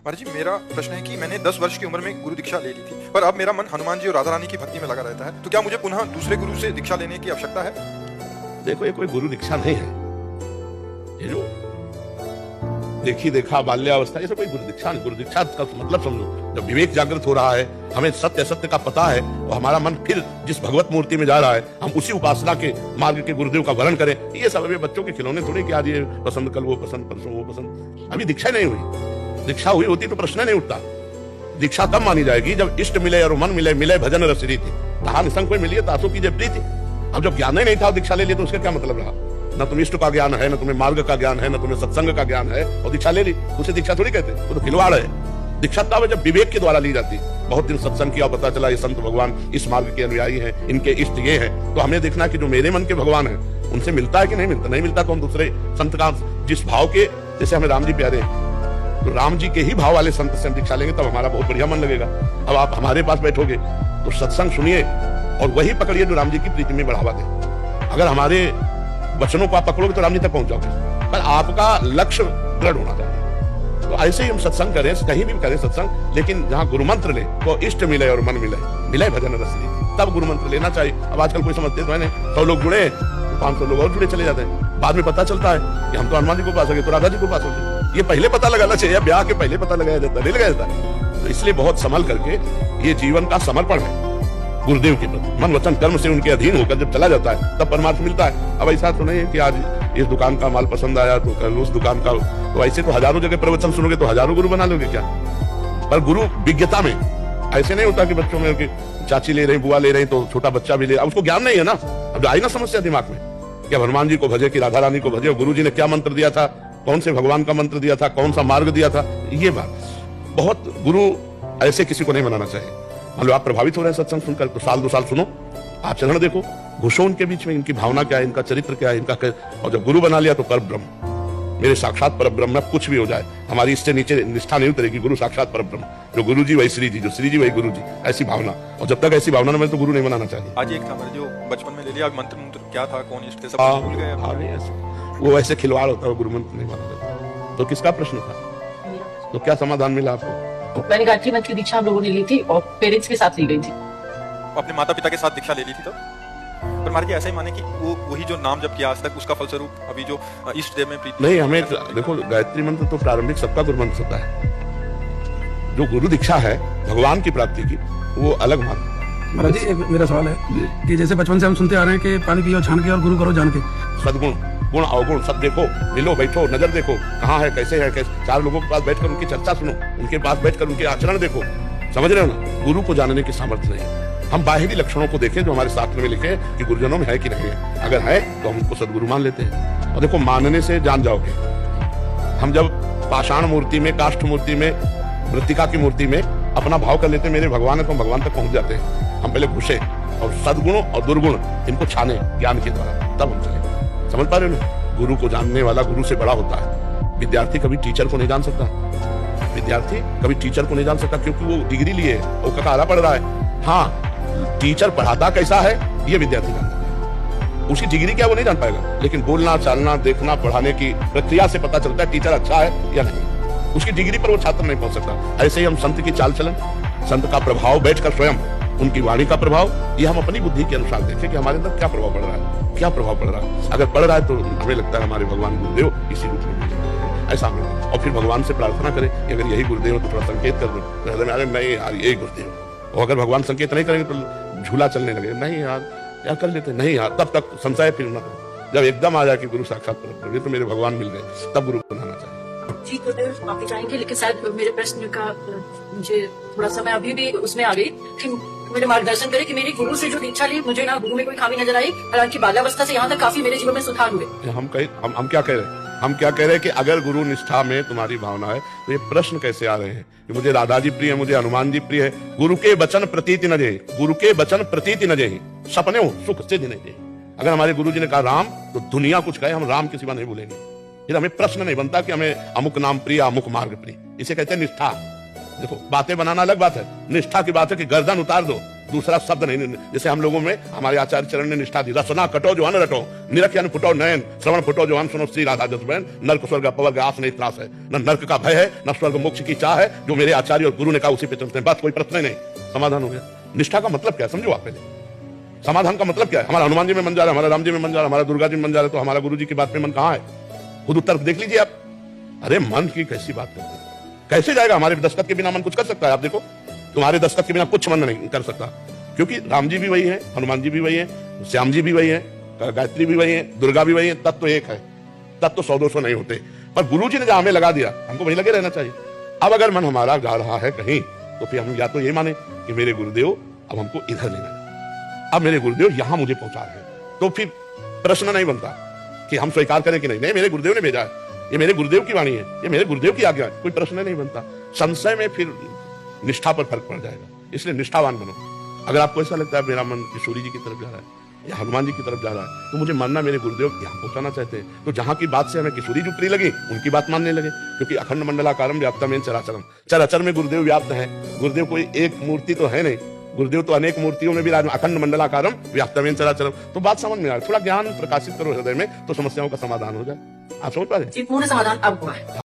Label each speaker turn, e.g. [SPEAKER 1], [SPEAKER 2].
[SPEAKER 1] महाराज जी, मेरा प्रश्न है कि मैंने 10 वर्ष की उम्र में गुरु दीक्षा ले ली थी, पर अब मेरा मन हनुमान जी और राधा रानी की भक्ति में लगा रहता है, तो क्या मुझे पुनः दूसरे गुरु से दीक्षा लेने की आवश्यकता है?
[SPEAKER 2] देखो, ये कोई गुरु दीक्षा नहीं है। ये जो देखी देखा बाल्यावस्था, ये सब कोई गुरु दीक्षा नहीं। गुरु दीक्षा का मतलब समझो, जब विवेक जागृत हो रहा है, हमें सत्य असत्य का पता है और हमारा मन फिर जिस भगवत मूर्ति में जा रहा है, हम उसी उपासना के मार्ग के गुरुदेव का वर्ण करें। ये सब अभी बच्चों के खिलौने थोड़े कि आज ये पसंद, कल वो पसंद, परसों वो पसंद। अभी दीक्षा नहीं हुई। दीक्षा हुई होती तो प्रश्न नहीं उठता। दीक्षा तब मानी जाएगी जब इष्ट मिले और मन मिले, मिले भजन रस रीति। कहा निसंग कोई मिली है तासो कीजिए प्रीति। अब जब ज्ञान ही नहीं था दीक्षा ले ली तो उसका क्या मतलब रहा? न तुम्हें इष्ट का ज्ञान है, न तुम्हें मार्ग का ज्ञान है, न तुम्हें सत्संग का ज्ञान है और दीक्षा ले ली, उसे दीक्षा थोड़ी कहते, वो तो खिलवाड़ है। दीक्षा तब जब विवेक के द्वारा ली जाती। बहुत दिन सत्संग किया, पता चला ये संत भगवान इस मार्ग के अनुयायी हैं, इनके इष्ट ये हैं, तो हमें देखना कि जो मेरे मन के भगवान हैं उनसे मिलता है कि नहीं मिलता। नहीं मिलता तो हम दूसरे संत का जिस भाव के, जैसे हमें राम जी प्यारे हैं तो राम जी के ही भाव वाले संत से हम दीक्षा लेंगे तब हमारा बहुत बढ़िया मन लगेगा। अब आप हमारे पास बैठोगे तो सत्संग सुनिए और वही पकड़िए जो राम जी की प्रीति में बढ़ावा दे। अगर हमारे वचनों को आप पकड़ोगे तो राम जी तक पहुंच जाओगे, पर आपका लक्ष्य दृढ़ होना चाहिए। तो ऐसे ही हम सत्संग करें, कहीं भी करें सत्संग, लेकिन जहां गुरु मंत्र ले तो इष्ट मिले और मन मिले, मिले भजन रस रीति, तब गुरु मंत्र लेना चाहिए। अब आजकल कोई समझते तो है नहीं, 100 लोग जुड़े तो 500 लोग और जुड़े चले जाते हैं। बाद में पता चलता है कि हम तो हनुमान जी को पास हो गए, तो राधा जी को पास हो गए। ये पहले पता लगाना चाहिए, ब्याह के पहले पता लगाया जाता, नहीं लगाया जाता। तो इसलिए बहुत संभल करके, ये जीवन का समर्पण है गुरुदेव के प्रति। मन वचन कर्म से उनके अधीन होकर जब चला जाता है तब परमार्थ मिलता है। अब ऐसा तो नहीं है कि आज इस दुकान का माल पसंद आया तो कल उस दुकान का, तो ऐसे तो हजारों जगह प्रवचन सुनोगे तो हजारों गुरु बना लोगे क्या? पर गुरु विज्ञता में ऐसे नहीं होता कि बच्चों में कि चाची ले रही, बुआ ले रही तो छोटा बच्चा भी ले, अब उसको ज्ञान नहीं है ना। अब आई ना समस्या दिमाग में कि हनुमान जी को भजे कि राधा रानी को भजे, गुरु जी ने क्या मंत्र दिया था, कौन से भगवान का मंत्र दिया था, कौन सा मार्ग दिया था। ये बात बहुत गुरु ऐसे किसी को नहीं बनाना चाहिए। मान लो आप प्रभावित हो रहे हैं सत्संग सुनकर, तो साल 2 साल सुनो, आचरण देखो, घुसो उनके बीच में, इनकी भावना क्या है, इनका चरित्र क्या है, इनका और जब गुरु बना लिया तो पर ब्रह्म, मेरे साक्षात पर ब्रह्म, कुछ भी हो जाए हमारी इससे नीचे निष्ठा नहीं उतरेगी। गुरु साक्षात पर ब्रह्म, जो गुरु जी वही श्री जी, जो श्री जी वही गुरु जी, ऐसी भावना। और जब तक ऐसी भावना न मिले तो गुरु नहीं बनाना चाहिए।
[SPEAKER 1] आज एक था हमारे जो बचपन में ले लिया, मंत्र क्या था, कौन इष्ट थे, सब भूल गए।
[SPEAKER 2] वो ऐसे खिलवाड़ होता है, गुरु मंत्र नहीं माना जाता। तो किसका प्रश्न था? तो क्या समाधान मिला आपको?
[SPEAKER 3] मैंने गायत्री मंत्र की दीक्षा हम लोगों ने ली थी और पेरेंट्स के साथ ली गई थी।
[SPEAKER 1] अपने माता पिता के साथ दीक्षा ले ली थी तब? पर महाराज जी ऐसा ही माने कि वो वही जो नाम जब किया आज तक, उसका फलस्वरूप अभी जो इष्ट देव में प्रीति
[SPEAKER 2] नहीं। हमें देखो, गायत्री मंत्र तो प्रारंभिक सबका गुरु मंत्र होता है। जो गुरु दीक्षा है भगवान की प्राप्ति की, वो अलग मान।
[SPEAKER 4] महाराज जी, एक मेरा सवाल है कि जैसे बचपन से हम सुनते आ रहे हैं कि पानी पियो छान के और गुरु करो जान के।
[SPEAKER 2] सदगुण, गुण अवगुण सब देखो, मिलो बैठो, नजर देखो कहाँ है, कैसे है, कैसे। 4 लोगों के पास बैठकर उनकी चर्चा सुनो, उनके पास बैठकर उनके आचरण देखो। समझ रहे हो ना? गुरु को जानने की सामर्थ्य नहीं है। हम बाहरी लक्षणों को देखें जो हमारे शास्त्र में लिखे कि गुरुजनों में है कि नहीं है। अगर है तो हम उनको सदगुरु मान लेते हैं। और देखो, मानने से जान जाओगे। हम जब पाषाण मूर्ति में, काष्ठ मूर्ति में, मृत्तिका की मूर्ति में अपना भाव कर लेते हैं मेरे भगवान है, तो हम भगवान तक पहुंच जाते हैं। हम पहले घुसे और सदगुण और दुर्गुण इनको छाने ज्ञान के द्वारा, तब हम चले। समझ पा रहे हो ना? गुरु को जानने वाला गुरु से बड़ा होता है। विद्यार्थी कभी टीचर को नहीं जान सकता। विद्यार्थी कभी टीचर को नहीं जान सकता क्योंकि वो डिग्री लिए, वो ककारा पढ़ रहा है। हाँ, टीचर पढ़ाता कैसा है ये विद्यार्थी जानता है। उसकी डिग्री क्या वो नहीं जान पाएगा, लेकिन बोलना, चालना, देखना, पढ़ाने की प्रक्रिया से पता चलता है टीचर अच्छा है या नहीं। उसकी डिग्री पर वो छात्र नहीं पहुंच सकता। ऐसे ही हम संत की चाल चलन, संत का प्रभाव बैठकर स्वयं, उनकी वाणी का प्रभाव, ये हम अपनी बुद्धि के अनुसार देखें कि हमारे अंदर क्या प्रभाव पड़ रहा है, क्या प्रभाव पड़ रहा है। अगर पड़ रहा है तो हमें लगता है हमारे भगवान गुरुदेव इसी रूप में मिले, ऐसा हमें। और फिर भगवान से प्रार्थना करें कि अगर यही गुरुदेव तो थोड़ा संकेत कर दो हृदय में, अरे नहीं यार यही गुरुदेव। और अगर भगवान संकेत नहीं करेंगे तो झूला चलने लगे, नहीं यार कर लेते, नहीं यार, तब तक संशय फिर ना हो। जब एकदम आ जाए कि गुरु साक्षात परब्रह्म, तो मेरे भगवान मिल गए, तब गुरु बनाना चाहिए।
[SPEAKER 3] जी गुरुदेव, माफी चाहेंगे लेकिन शायद मेरे प्रश्न का मुझे थोड़ा समय अभी भी उसमें आ गई कि मेरे मार्गदर्शन करे कि मेरी गुरु से जो दीक्षा ली, मुझे ना गुरु में कोई खामी नजर आई। हालांकि बाल्यावस्था से यहाँ तक काफी मेरे जीवन में सुधार हुए।
[SPEAKER 2] हम क्या कह रहे हैं? हम क्या कह रहे हैं कि अगर गुरु निष्ठा में तुम्हारी भावना है तो ये प्रश्न कैसे आ रहे हैं कि मुझे राधा जी प्रिय है, मुझे हनुमान जी प्रिय है। गुरु के वचन प्रतीति न जेहि, गुरु के वचन प्रतीति न जेहि, सपने हो सुख सिद्ध नहीं जेहि। अगर हमारे गुरु जी ने कहा राम, तो दुनिया कुछ कहे, हम राम के सिवा नहीं बोलेंगे। फिर हमें प्रश्न नहीं बनता कि हमें अमुक नाम प्रिय, अमुक मार्ग प्रिय। इसे कहते हैं निष्ठा। देखो, बातें बनाना अलग बात है, निष्ठा की बात है कि गर्दन उतार दो, दूसरा शब्द नहीं। जैसे हम लोगों में हमारे आचार्य चरण ने निष्ठा दी, रसना कटो जो अन रटो, निरख यानी फुटो नयन, श्रवण फुटो जो अन सुनो श्री राधा जस बहन, नर्क स्वर्ग अपवर्ग आस नहीं त्रास है, न नर्क का भय है न स्वर्ग मोक्ष की चाह है, जो मेरे आचार्य और गुरु ने कहा उसी पे चलते हैं, बस कोई प्रश्न ही नहीं, समाधान हो गया। निष्ठा का मतलब क्या समझो आप पहले, समाधान का मतलब क्या है? हमारा हनुमान जी में मन जा रहा है, हमारा राम जी में मन जा रहा है, हमारा दुर्गा जी में मन जा रहा है, तो हमारा गुरु जी की बात में मन कहाँ है? खुद उत्तर देख लीजिए आप। अरे मन की कैसी बात करते हैं, कैसे जाएगा? हमारे दस्तखत के बिना मन कुछ कर सकता है? आप देखो, तुम्हारे दस्तखत के बिना कुछ मन नहीं कर सकता, क्योंकि राम जी भी वही है, हनुमान जी भी वही है, श्याम जी भी वही है, गायत्री भी वही है, दुर्गा भी वही है, तत्व एक है, तत्व 100-200 नहीं होते, पर गुरु जी ने जहां हमें लगा दिया हमको वही लगे रहना चाहिए। अब अगर मन हमारा जा रहा है कहीं, तो फिर हम या तो ये माने कि मेरे गुरुदेव अब हमको इधर ले गए, अब मेरे गुरुदेव यहां मुझे पहुंचा रहे, तो फिर प्रश्न नहीं बनता कि हम स्वीकार करें कि नहीं मेरे गुरुदेव ने भेजा है, ये मेरे गुरुदेव की वाणी है, ये मेरे गुरुदेव की आज्ञा है, कोई प्रश्न नहीं बनता। संशय में फिर निष्ठा पर फर्क पड़ जाएगा, इसलिए निष्ठावान बनो। अगर आपको ऐसा लगता है मेरा मन किशोरी जी की तरफ जा रहा है या हनुमान जी की तरफ जा रहा है, तो मुझे मानना मेरे गुरुदेव यहाँ पहुंचाना चाहते हैं, तो जहां की बात से हमें किशोरी जी प्रिय लगी उनकी बात मानने लगे, क्योंकि अखंड मंडलाकारम व्याप्तमेन चराचरम, चराचर में गुरुदेव व्याप्त है। गुरुदेव कोई एक मूर्ति तो है नहीं, गुरुदेव तो अनेक मूर्तियों में भी राज, अखंड मंडलाकारम व्याप्तमेन चराचरम, तो बात समझ में आ रही। थोड़ा ज्ञान प्रकाशित करो हृदय में, तो समस्याओं का समाधान हो जाए। आप समझ पा रहे?
[SPEAKER 3] पूर्ण समाधान अब हुआ है।